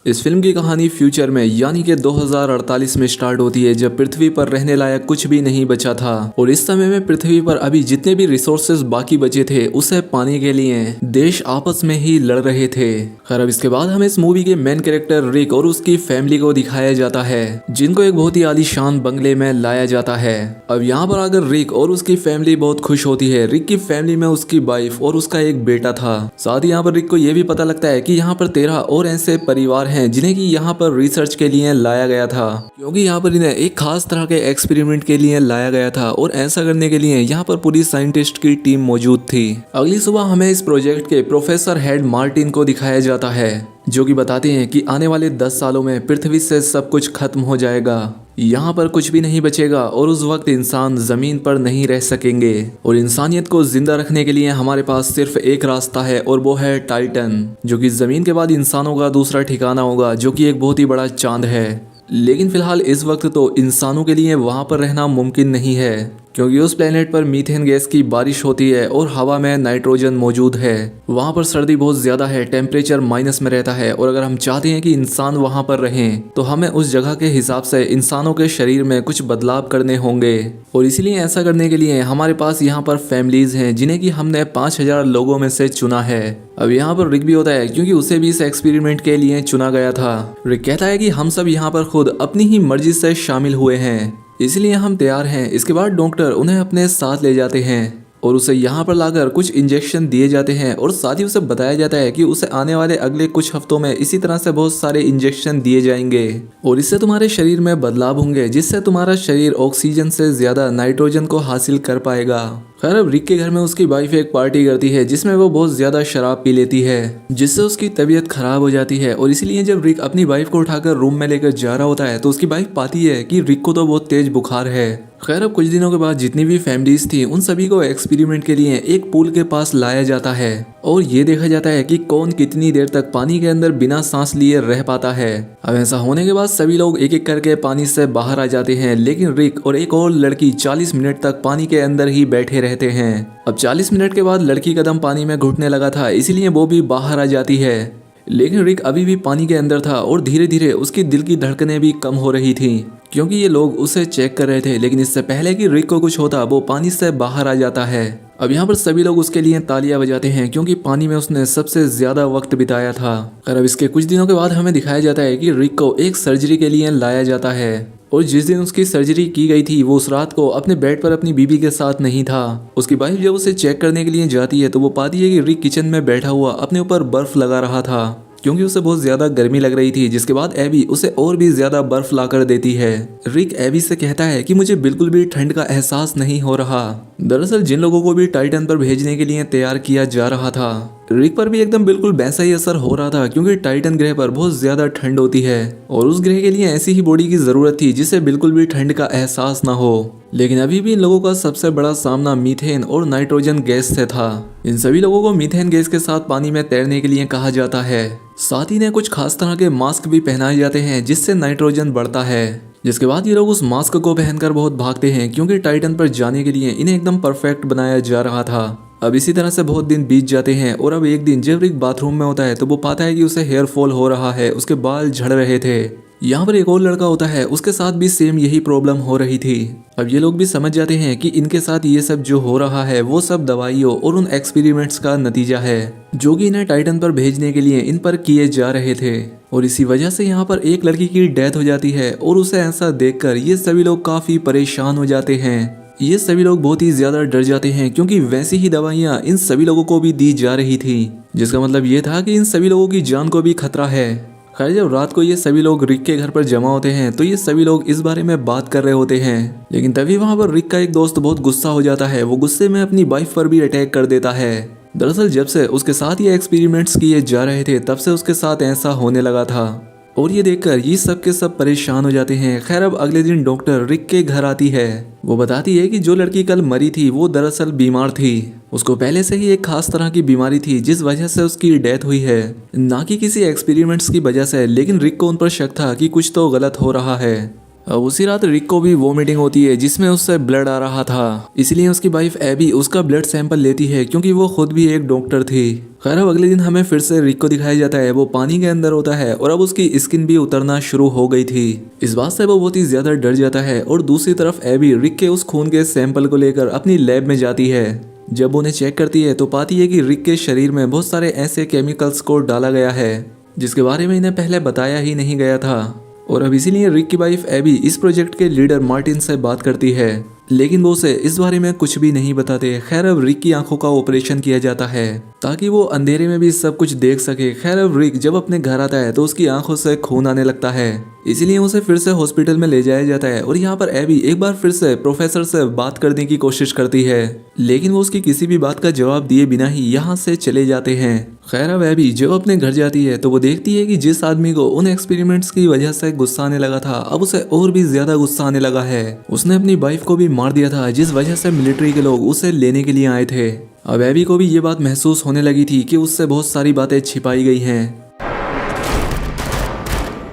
इस फिल्म की कहानी फ्यूचर में यानी कि 2048 में स्टार्ट होती है, जब पृथ्वी पर रहने लायक कुछ भी नहीं बचा था और इस समय में पृथ्वी पर अभी जितने भी रिसोर्सेज बाकी बचे थे उसे पाने के लिए देश आपस में ही लड़ रहे थे। खैर अब इसके बाद हमें इस मूवी के मेन कैरेक्टर रिक और उसकी फैमिली को दिखाया जाता है, जिनको एक बहुत ही आलीशान बंगले में लाया जाता है। अब यहाँ पर आकर रिक और उसकी फैमिली बहुत खुश होती है। रिक की फैमिली में उसकी वाइफ और उसका एक बेटा था। साथ ही यहाँ पर रिक को यह भी पता लगता है कि यहाँ पर 13 और ऐसे परिवार हैं जिन्हें कि यहाँ पर रिसर्च के लिए लाया गया था, क्योंकि यहाँ पर इन्हें एक खास तरह के एक्सपेरिमेंट के लिए लाया गया था और ऐसा करने के लिए यहाँ पर पूरी साइंटिस्ट की टीम मौजूद थी। अगली सुबह हमें इस प्रोजेक्ट के प्रोफेसर हेड मार्टिन को दिखाया जाता है, जो कि बताते हैं कि आने वाले 10 सालों में पृथ्वी से सब कुछ खत्म हो जाएगा, यहाँ पर कुछ भी नहीं बचेगा और उस वक्त इंसान जमीन पर नहीं रह सकेंगे और इंसानियत को जिंदा रखने के लिए हमारे पास सिर्फ एक रास्ता है और वो है टाइटन, जो कि जमीन के बाद इंसानों का दूसरा ठिकाना होगा, जो कि एक बहुत ही बड़ा चांद है। लेकिन फिलहाल इस वक्त तो इंसानों के लिए वहां पर रहना मुमकिन नहीं है, क्योंकि उस प्लेनेट पर मीथेन गैस की बारिश होती है और हवा में नाइट्रोजन मौजूद है। वहां पर सर्दी बहुत ज्यादा है, टेम्परेचर माइनस में रहता है और अगर हम चाहते हैं कि इंसान वहां पर रहें तो हमें उस जगह के हिसाब से इंसानों के शरीर में कुछ बदलाव करने होंगे और इसीलिए ऐसा करने के लिए हमारे पास यहाँ पर फैमिलीज हैं, जिन्हें कि हमने 5000 लोगों में से चुना है। अब यहाँ पर रिक भी होता है, क्योंकि उसे भी इस एक्सपेरिमेंट के लिए चुना गया था। रिक कहता है कि हम सब यहाँ पर खुद अपनी ही मर्जी से शामिल हुए हैं, इसलिए हम तैयार हैं। इसके बाद डॉक्टर उन्हें अपने साथ ले जाते हैं और उसे यहाँ पर लाकर कुछ इंजेक्शन दिए जाते हैं और साथ ही उसे बताया जाता है कि उसे आने वाले अगले कुछ हफ्तों में इसी तरह से बहुत सारे इंजेक्शन दिए जाएंगे और इससे तुम्हारे शरीर में बदलाव होंगे, जिससे तुम्हारा शरीर ऑक्सीजन से ज्यादा नाइट्रोजन को हासिल कर पाएगा। खैर अब रिक के घर में उसकी वाइफ एक पार्टी करती है जिसमें वो बहुत ज्यादा शराब पी लेती है, जिससे उसकी तबीयत खराब हो जाती है और इसीलिए जब रिक अपनी वाइफ को उठाकर रूम में लेकर जा रहा होता है तो उसकी वाइफ पाती है कि रिक को तो बहुत तेज बुखार है। खैर अब कुछ दिनों के बाद जितनी भी फैमिलीज थी उन सभी को एक्सपेरिमेंट के लिए एक पूल के पास लाया जाता है और ये देखा जाता है कि कौन कितनी देर तक पानी के अंदर बिना सांस लिए रह पाता है। अब ऐसा होने के बाद सभी लोग एक एक करके पानी से बाहर आ जाते हैं, लेकिन रिक और एक और लड़की 40 मिनट तक पानी के अंदर ही बैठे रहते हैं। अब 40 मिनट के बाद लड़की कदम पानी में घुटने लगा था, इसीलिए वो भी बाहर आ जाती है, लेकिन रिक अभी भी पानी के अंदर था और धीरे धीरे उसकी दिल की धड़कनें भी कम हो रही थी, क्योंकि ये लोग उसे चेक कर रहे थे। लेकिन इससे पहले कि रिक को कुछ होता वो पानी से बाहर आ जाता है। अब यहाँ पर सभी लोग उसके लिए तालियां बजाते हैं, क्योंकि पानी में उसने सबसे ज्यादा वक्त बिताया था। और अब इसके कुछ दिनों के बाद हमें दिखाया जाता है कि रिक को एक सर्जरी के लिए लाया जाता है और जिस दिन उसकी सर्जरी की गई थी वो उस रात को अपने बेड पर अपनी बीबी के साथ नहीं था। उसकी वाइफ जब उसे चेक करने के लिए जाती है तो वो पाती है कि रिक किचन में बैठा हुआ अपने ऊपर बर्फ लगा रहा था, क्योंकि उसे बहुत ज्यादा गर्मी लग रही थी। जिसके बाद एबी उसे और भी ज्यादा बर्फ लाकर देती है। रिक एबी से कहता है कि मुझे बिल्कुल भी ठंड का एहसास नहीं हो रहा। दरअसल जिन लोगों को भी टाइटन पर भेजने के लिए तैयार किया जा रहा था, रिक पर भी एकदम बिल्कुल वैसा ही असर हो रहा था, क्योंकि टाइटन ग्रह पर बहुत ज्यादा ठंड होती है और उस ग्रह के लिए ऐसी ही बॉडी की जरूरत थी जिसे बिल्कुल भी ठंड का एहसास ना हो। लेकिन अभी भी इन लोगों का सबसे बड़ा सामना मीथेन और नाइट्रोजन गैस से था। इन सभी लोगों को मीथेन गैस के साथ पानी में तैरने के लिए कहा जाता है। साथ ही इन्हें कुछ खास तरह के मास्क भी पहनाए जाते हैं जिससे नाइट्रोजन बढ़ता है। जिसके बाद ये लोग उस मास्क को पहनकर बहुत भागते हैं, क्योंकि टाइटन पर जाने के लिए इन्हें एकदम परफेक्ट बनाया जा रहा था। अब इसी तरह से बहुत दिन बीत जाते हैं और अब एक दिन जब रिक बाथरूम में होता है तो वो पाता है कि उसे हेयर फॉल हो रहा है, उसके बाल झड़ रहे थे। यहाँ पर एक और लड़का होता है, उसके साथ भी सेम यही प्रॉब्लम हो रही थी। अब ये लोग भी समझ जाते हैं कि इनके साथ ये सब जो हो रहा है वो सब दवाइयों और उन एक्सपेरिमेंट्स का नतीजा है, जो कि इन्हें टाइटन पर भेजने के लिए इन पर किए जा रहे थे। और इसी वजह से यहाँ पर एक लड़की की डेथ हो जाती है और उसे ऐसा देखकर ये सभी लोग काफी परेशान हो जाते हैं। ये सभी लोग बहुत ही ज्यादा डर जाते हैं, क्योंकि वैसी ही दवाइयाँ इन सभी लोगों को भी दी जा रही थी, जिसका मतलब ये था कि इन सभी लोगों की जान को भी खतरा है। खैर जब रात को ये सभी लोग रिक के घर पर जमा होते हैं तो ये सभी लोग इस बारे में बात कर रहे होते हैं, लेकिन तभी वहाँ पर रिक का एक दोस्त बहुत गुस्सा हो जाता है। वो गुस्से में अपनी वाइफ पर भी अटैक कर देता है। दरअसल जब से उसके साथ ये एक्सपेरिमेंट्स किए जा रहे थे तब से उसके साथ ऐसा होने लगा था और ये देखकर ये सब के सब परेशान हो जाते हैं। खैर अब अगले दिन डॉक्टर रिक के घर आती है। वो बताती है कि जो लड़की कल मरी थी वो दरअसल बीमार थी। उसको पहले से ही एक खास तरह की बीमारी थी जिस वजह से उसकी डेथ हुई है, ना कि किसी एक्सपेरिमेंट्स की वजह से। लेकिन रिक को उन पर शक था कि कुछ तो गलत हो रहा है अब उसी रात रिक को भी वो मीटिंग होती है जिसमें उससे ब्लड आ रहा था, इसलिए उसकी वाइफ एबी उसका ब्लड सैंपल लेती है क्योंकि वो खुद भी एक डॉक्टर थी। खैर अब अगले दिन हमें फिर से रिक को दिखाया जाता है, वो पानी के अंदर होता है और अब उसकी स्किन भी उतरना शुरू हो गई थी। इस बात से वो बहुत ही ज्यादा डर जाता है और दूसरी तरफ एबी रिक के उस खून के सैंपल को लेकर अपनी लैब में जाती है। जब उन्हें चेक करती है तो पाती है कि रिक के शरीर में बहुत सारे ऐसे केमिकल्स को डाला गया है जिसके बारे में इन्हें पहले बताया ही नहीं गया था। और अब इसीलिए रिक की वाइफ एबी इस प्रोजेक्ट के लीडर मार्टिन से बात करती है, लेकिन वो उसे इस बारे में कुछ भी नहीं बताते। खैर अब रिक की आंखों का ऑपरेशन किया जाता है ताकि वो अंधेरे में भी सब कुछ देख सके। खैर अब रिक जब अपने घर आता है तो उसकी आंखों से खून आने लगता है, इसीलिए उसे फिर से हॉस्पिटल में ले जाया जाता है। और यहाँ पर एबी एक बार फिर से प्रोफेसर से बात करने की कोशिश करती है, लेकिन वो उसकी किसी भी बात का जवाब दिए बिना ही यहाँ से चले जाते हैं। खैर अब एबी जब अपने घर जाती है तो वो देखती है कि जिस आदमी को उन एक्सपेरिमेंट्स की वजह से गुस्सा आने लगा था, अब उसे और भी ज्यादा गुस्सा आने लगा है। उसने अपनी वाइफ को भी मार दिया था जिस वजह से मिलिट्री के लोग उसे लेने के लिए आए थे। अब एबी को भी ये बात महसूस होने लगी थी कि उससे बहुत सारी बातें छिपाई गई हैं।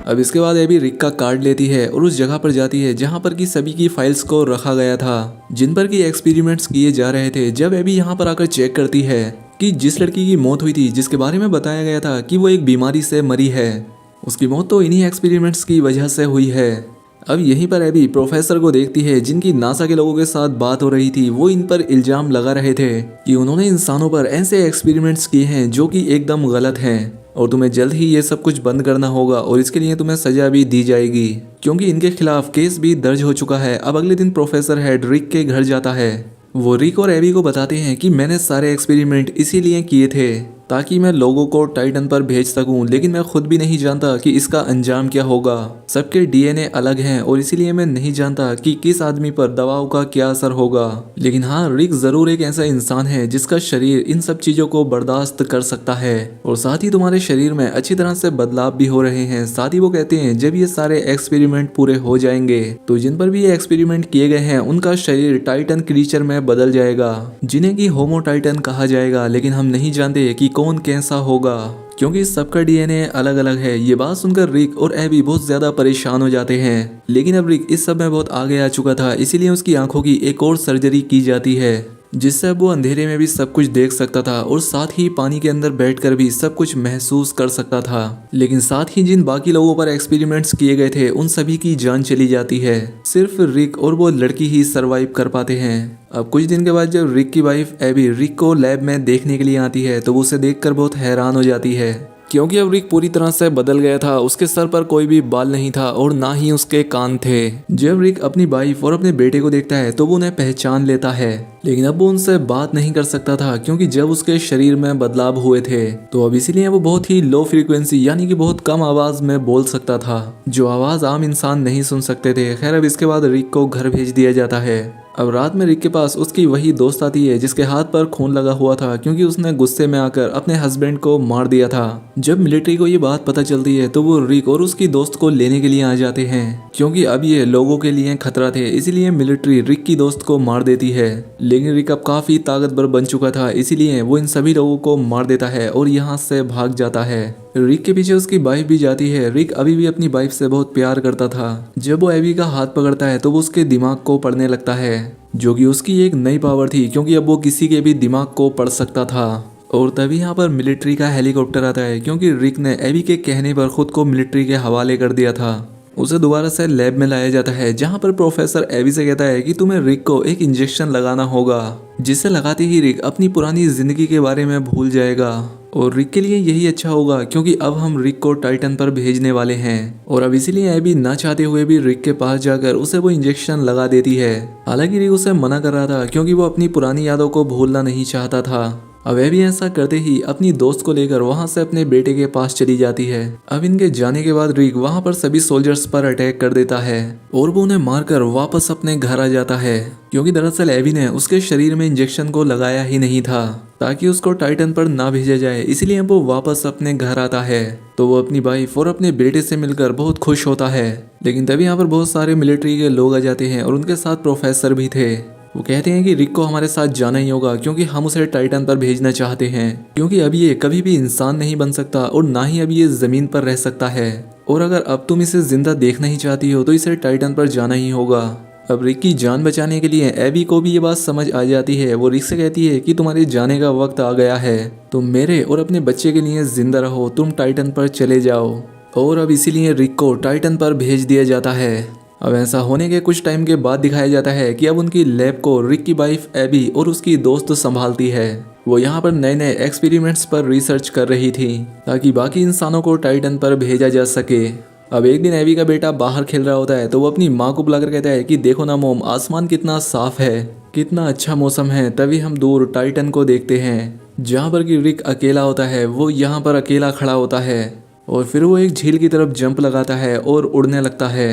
अब इसके बाद एबी रिक का कार्ड लेती है और उस जगह पर जाती है जहाँ पर की सभी की फाइल्स को रखा गया था जिन पर की एक्सपेरिमेंट्स किए जा रहे थे। जब एबी यहाँ पर आकर चेक करती है कि जिस लड़की की मौत हुई थी, जिसके बारे में बताया गया था कि वो एक बीमारी से मरी है, उसकी मौत तो इन्हीं एक्सपेरिमेंट्स की वजह से हुई है। अब यहीं पर एबी प्रोफेसर को देखती है जिनकी नासा के लोगों के साथ बात हो रही थी। वो इन पर इल्जाम लगा रहे थे कि उन्होंने इंसानों पर ऐसे एक्सपेरिमेंट्स किए हैं जो कि एकदम गलत हैं और तुम्हें जल्द ही ये सब कुछ बंद करना होगा और इसके लिए तुम्हें सजा भी दी जाएगी क्योंकि इनके खिलाफ केस भी दर्ज हो चुका है। अब अगले दिन प्रोफेसर हेड रिक के घर जाता है। वो रिक और एबी को बताते हैं कि मैंने सारे एक्सपेरिमेंट इसीलिए किए थे ताकि मैं लोगों को टाइटन पर भेज सकूं, लेकिन मैं खुद भी नहीं जानता कि इसका अंजाम क्या होगा। सबके डीएनए अलग हैं और इसीलिए मैं नहीं जानता कि किस आदमी पर दवाओं का क्या असर होगा। लेकिन हाँ, रिक जरूर एक ऐसा इंसान है जिसका शरीर इन सब चीजों को बर्दाश्त कर सकता है और साथ ही तुम्हारे शरीर में अच्छी तरह से बदलाव भी हो रहे हैं। साथ ही वो कहते हैं जब ये सारे एक्सपेरिमेंट पूरे हो जाएंगे तो जिन पर भी ये एक्सपेरिमेंट किए गए हैं उनका शरीर टाइटन क्रीचर में बदल जाएगा जिन्हें की होमो टाइटन कहा जाएगा। लेकिन हम नहीं जानते कि कौन कैसा होगा क्योंकि सबका डीएनए अलग अलग है। ये बात सुनकर रिक और एबी बहुत ज्यादा परेशान हो जाते हैं, लेकिन अब रिक इस सब में बहुत आगे आ चुका था, इसीलिए उसकी आंखों की एक और सर्जरी की जाती है जिससे अब वो अंधेरे में भी सब कुछ देख सकता था और साथ ही पानी के अंदर बैठकर भी सब कुछ महसूस कर सकता था। लेकिन साथ ही जिन बाकी लोगों पर एक्सपेरिमेंट्स किए गए थे उन सभी की जान चली जाती है, सिर्फ रिक और वो लड़की ही सरवाइव कर पाते हैं। अब कुछ दिन के बाद जब रिक की वाइफ एबी रिक को लैब में देखने के लिए आती है तो वो उसे देखकर बहुत हैरान हो जाती है क्योंकि अब रिक पूरी तरह से बदल गया था। उसके सर पर कोई भी बाल नहीं था और ना ही उसके कान थे। जब रिक अपनी वाइफ और अपने बेटे को देखता है तो वो उन्हें पहचान लेता है, लेकिन अब वो उनसे बात नहीं कर सकता था क्योंकि जब उसके शरीर में बदलाव हुए थे तो अब इसीलिए वो बहुत ही लो फ्रीक्वेंसी यानी कि बहुत कम आवाज में बोल सकता था, जो आवाज आम इंसान नहीं सुन सकते थे। खैर अब इसके बाद रिक को घर भेज दिया जाता है। अब रात में रिक के पास उसकी वही दोस्त आती है जिसके हाथ पर खून लगा हुआ था क्योंकि उसने गुस्से में आकर अपने हस्बैंड को मार दिया था। जब मिलिट्री को ये बात पता चलती है तो वो रिक और उसकी दोस्त को लेने के लिए आ जाते हैं क्योंकि अब ये लोगों के लिए खतरा थे, इसीलिए मिलिट्री रिक की दोस्त को मार देती है। लेकिन रिक अब काफी ताकतवर बन चुका था, इसीलिए वो इन सभी लोगों को मार देता है और यहाँ से भाग जाता है। रिक के पीछे उसकी वाइफ भी जाती है। रिक अभी भी अपनी वाइफ से बहुत प्यार करता था। जब वो एबी का हाथ पकड़ता है तो वो उसके दिमाग को पढ़ने लगता है, जो कि उसकी एक नई पावर थी क्योंकि अब वो किसी के भी दिमाग को पढ़ सकता था। और तभी यहाँ पर मिलिट्री का हेलीकॉप्टर आता है क्योंकि रिक ने एबी के कहने पर खुद को मिलिट्री के हवाले कर दिया था। उसे दोबारा से लैब में लाया जाता है जहाँ पर प्रोफेसर एबी से कहता है कि तुम्हें रिक को एक इंजेक्शन लगाना होगा जिसे लगाते ही रिक अपनी पुरानी जिंदगी के बारे में भूल जाएगा और रिक के लिए यही अच्छा होगा क्योंकि अब हम रिक को टाइटन पर भेजने वाले हैं। और अब इसीलिए एबी ना चाहते हुए भी रिक के पास जाकर उसे वो इंजेक्शन लगा देती है। हालांकि रिक उसे मना कर रहा था क्योंकि वो अपनी पुरानी यादों को भूलना नहीं चाहता था। अब एबी ऐसा करते ही अपनी दोस्त को लेकर वहां से अपने बेटे के पास चली जाती है। अब इनके जाने के बाद रिक वहां पर सभी सोल्जर्स पर अटैक कर देता है और वो उन्हें मारकर वापस अपने घर आ जाता है क्योंकि दरअसल एबी ने उसके शरीर में इंजेक्शन को लगाया ही नहीं था ताकि उसको टाइटन पर ना भेजा जाए, इसलिए वो वापस अपने घर आता है। तो वो अपनी वाइफ और अपने बेटे से मिलकर बहुत खुश होता है। लेकिन तभी यहाँ पर बहुत सारे मिलिट्री के लोग आ जाते हैं और उनके साथ प्रोफेसर भी थे। वो कहते हैं कि रिक को हमारे साथ जाना ही होगा क्योंकि हम उसे टाइटन पर भेजना चाहते हैं क्योंकि अब ये कभी भी इंसान नहीं बन सकता और ना ही अब ये जमीन पर रह सकता है और अगर अब तुम इसे जिंदा देखना ही चाहती हो तो इसे टाइटन पर जाना ही होगा। अब रिक की जान बचाने के लिए एबी को भी ये बात समझ आ जाती है। वो रिक से कहती है कि तुम्हारे जाने का वक्त आ गया है, तुम मेरे और अपने बच्चे के लिए जिंदा रहो, तुम टाइटन पर चले जाओ। और अब इसीलिए रिक को टाइटन पर भेज दिया जाता है। अब ऐसा होने के कुछ टाइम के बाद दिखाया जाता है कि अब उनकी लैब को रिक की वाइफ एबी और उसकी दोस्त संभालती है। वो यहाँ पर नए नए एक्सपेरिमेंट्स पर रिसर्च कर रही थी ताकि बाकी इंसानों को टाइटन पर भेजा जा सके। अब एक दिन एबी का बेटा बाहर खेल रहा होता है तो वो अपनी माँ को बुलाकर कहता है कि देखो ना मोम, आसमान कितना साफ है, कितना अच्छा मौसम है। तभी हम दूर टाइटन को देखते हैं जहाँ पर कि रिक अकेला होता है। वो यहाँ पर अकेला खड़ा होता है और फिर वो एक झील की तरफ जंप लगाता है और उड़ने लगता है।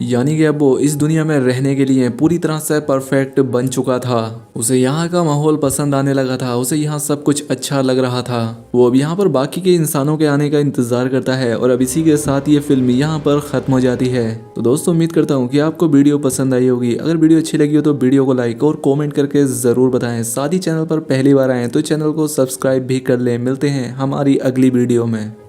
यानी कि अब वो इस दुनिया में रहने के लिए पूरी तरह से परफेक्ट बन चुका था। उसे यहाँ का माहौल पसंद आने लगा था, उसे यहाँ सब कुछ अच्छा लग रहा था। वो अब यहाँ पर बाकी के इंसानों के आने का इंतजार करता है। और अब इसी के साथ ये फिल्म यहाँ पर खत्म हो जाती है। तो दोस्तों उम्मीद करता हूँ कि आपको वीडियो पसंद आई होगी। अगर वीडियो अच्छी लगी हो तो वीडियो को लाइक और कॉमेंट करके जरूर बताएं। साथ ही चैनल पर पहली बार आए तो चैनल को सब्सक्राइब भी कर लें। मिलते हैं हमारी अगली वीडियो में।